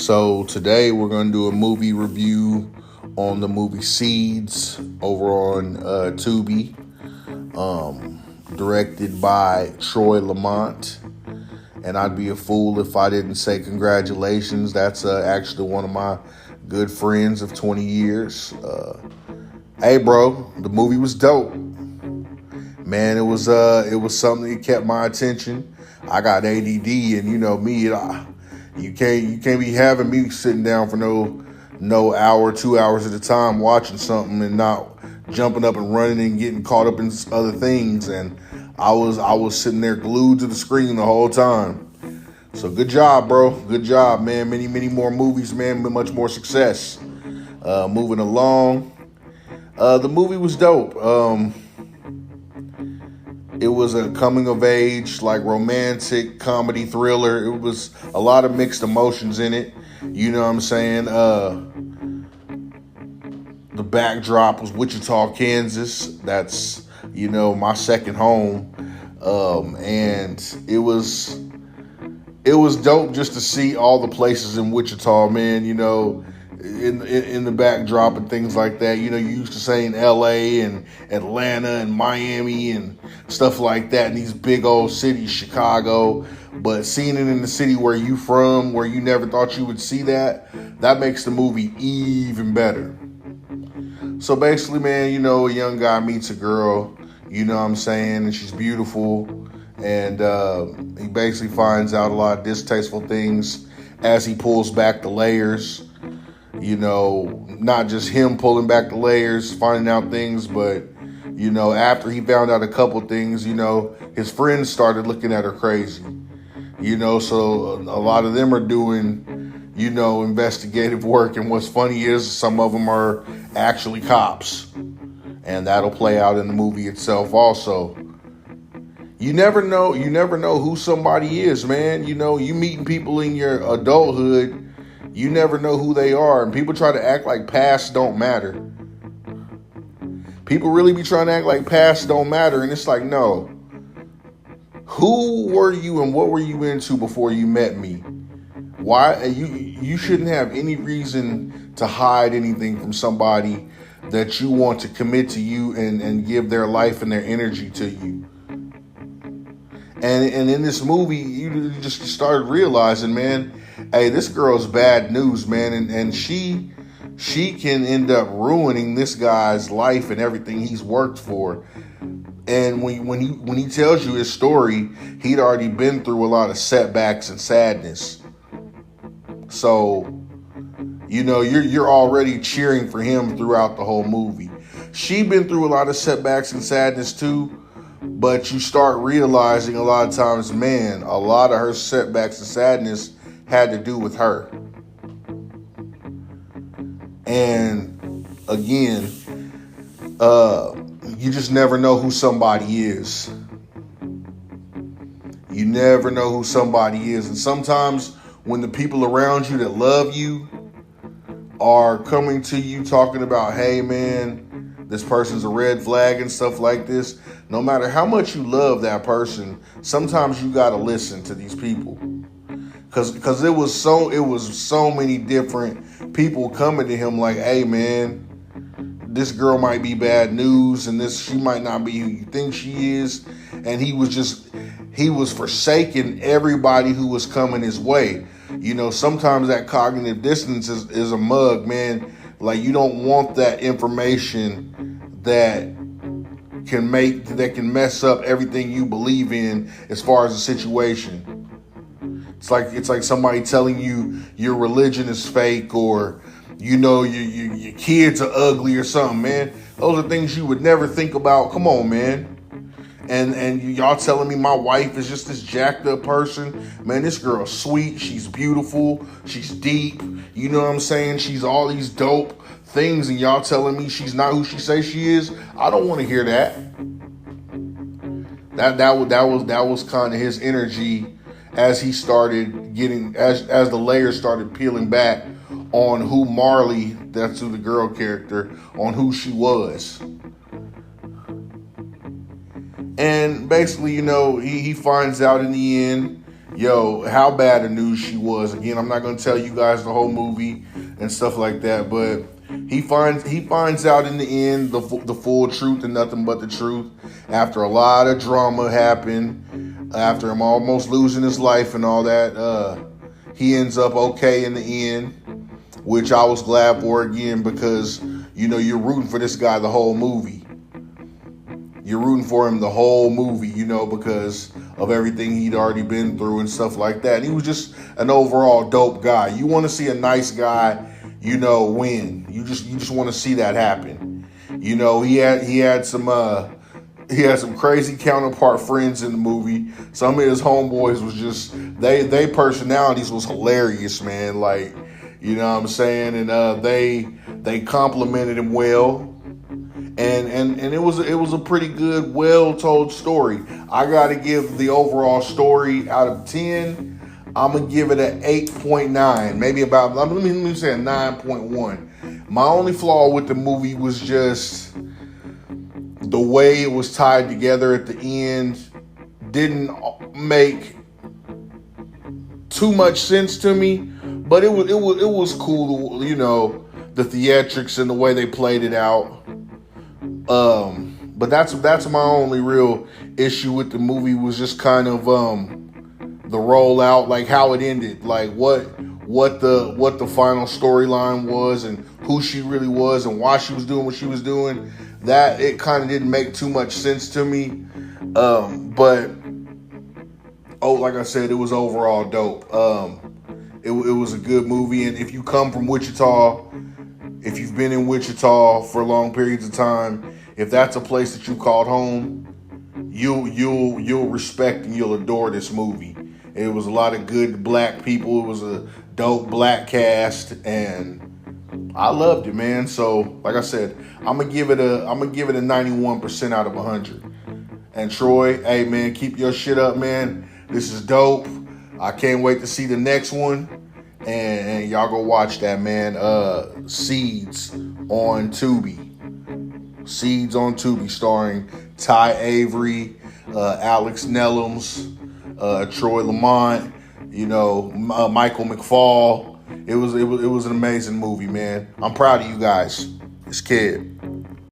So today we're going to do a movie review on the movie Seeds over on Tubi, directed by Troy Lamont. And I'd be a fool if I didn't say congratulations. That's actually one of my good friends of 20 years. Hey, bro, the movie was dope. Man, it was something that kept my attention. I got ADD, and you know me, you can't be having me sitting down for no hour, 2 hours at a time watching something and not jumping up and running and getting caught up in other things. And I was sitting there glued to the screen the whole time. So good job, bro. Good job, man. Many more movies, man. Much more success. Moving along. The movie was dope. It was a coming of age, like romantic comedy thriller. It was a lot of mixed emotions in it. You know what I'm saying? The backdrop was Wichita, Kansas. That's, my second home. And it was dope just to see all the places in Wichita, man, in the backdrop and things like that. You used to saying LA and Atlanta and Miami and stuff like that in these big old cities, Chicago. But seeing it in the city where you from, where you never thought you would see that makes the movie even better. So basically, man, a young guy meets a girl, you know what I'm saying, and she's beautiful. And he basically finds out a lot of distasteful things as he pulls back the layers. Not just him pulling back the layers, finding out things, but, after he found out a couple things, his friends started looking at her crazy. So a lot of them are doing, investigative work. And what's funny is some of them are actually cops. And that'll play out in the movie itself also. You never know who somebody is, man. You meeting people in your adulthood, you never know who they are. And people try to act like past don't matter. People really be trying to act like past don't matter. And it's like, no. Who were you and what were you into before you met me? Why? You shouldn't have any reason to hide anything from somebody that you want to commit to you and give their life and their energy to you. And in this movie, you just started realizing, man, hey, this girl's bad news, man. And she can end up ruining this guy's life and everything he's worked for. And when he tells you his story, he'd already been through a lot of setbacks and sadness. So, you're already cheering for him throughout the whole movie. She been through a lot of setbacks and sadness too. But you start realizing a lot of times, man, a lot of her setbacks and sadness had to do with her. And again, you just never know who somebody is. You never know who somebody is. And sometimes when the people around you that love you are coming to you talking about, hey, man, this person's a red flag and stuff like this, no matter how much you love that person, sometimes you got to listen to these people. Because it was so many different people coming to him like, hey, man, this girl might be bad news and she might not be who you think she is. And he was forsaking everybody who was coming his way. Sometimes that cognitive dissonance is a mug, man. Like, you don't want that information that can mess up everything you believe in as far as the situation. It's like somebody telling you your religion is fake, or your kids are ugly or something, man. Those are things you would never think about. Come on, man. And y'all telling me my wife is just this jacked up person. Man, this girl's sweet. She's beautiful. She's deep. You know what I'm saying? She's all these dope things, and y'all telling me she's not who she says she is. I don't want to hear that. That was kind of his energy as he started getting, as the layers started peeling back on who Marley, that's who the girl character, on who she was. And basically, he finds out in the end, yo, how bad the news she was. Again, I'm not gonna tell you guys the whole movie and stuff like that, but he finds out in the end the full truth and nothing but the truth after a lot of drama happened, after him almost losing his life and all that. He ends up okay in the end, which I was glad for again because you're rooting for this guy the whole movie. You're rooting for him the whole movie, because of everything he'd already been through and stuff like that. And he was just an overall dope guy. You want to see a nice guy, win. You just want to see that happen. He had some crazy counterpart friends in the movie. Some of his homeboys was just they personalities was hilarious, man. Like, you know what I'm saying? And they complimented him well. And it was a pretty good, well told story. I gotta give the overall story out of 10. I'm gonna give it an 8.9, maybe about let me say a 9.1. My only flaw with the movie was just the way it was tied together at the end. Didn't make too much sense to me, but it was cool, the theatrics and the way they played it out. But that's my only real issue with the movie was just kind of the rollout, like how it ended, like what the final storyline was and who she really was and why she was doing what she was doing. That it kind of didn't make too much sense to me. But like I said, it was overall dope. It was a good movie, and if you come from Wichita, if you've been in Wichita for long periods of time, if that's a place that you called home, you'll respect and you'll adore this movie. It was a lot of good black people. It was a dope black cast, and I loved it, man. So, like I said, I'm gonna give it a 91% out of 100. And Troy, hey man, keep your shit up, man. This is dope. I can't wait to see the next one. And y'all go watch that, man. Seeds on Tubi. Seeds on Tubi, starring Ty Avery, Alex Neloms, Troy Lamont, Michael McFall. It was an amazing movie, man. I'm proud of you guys. This kid.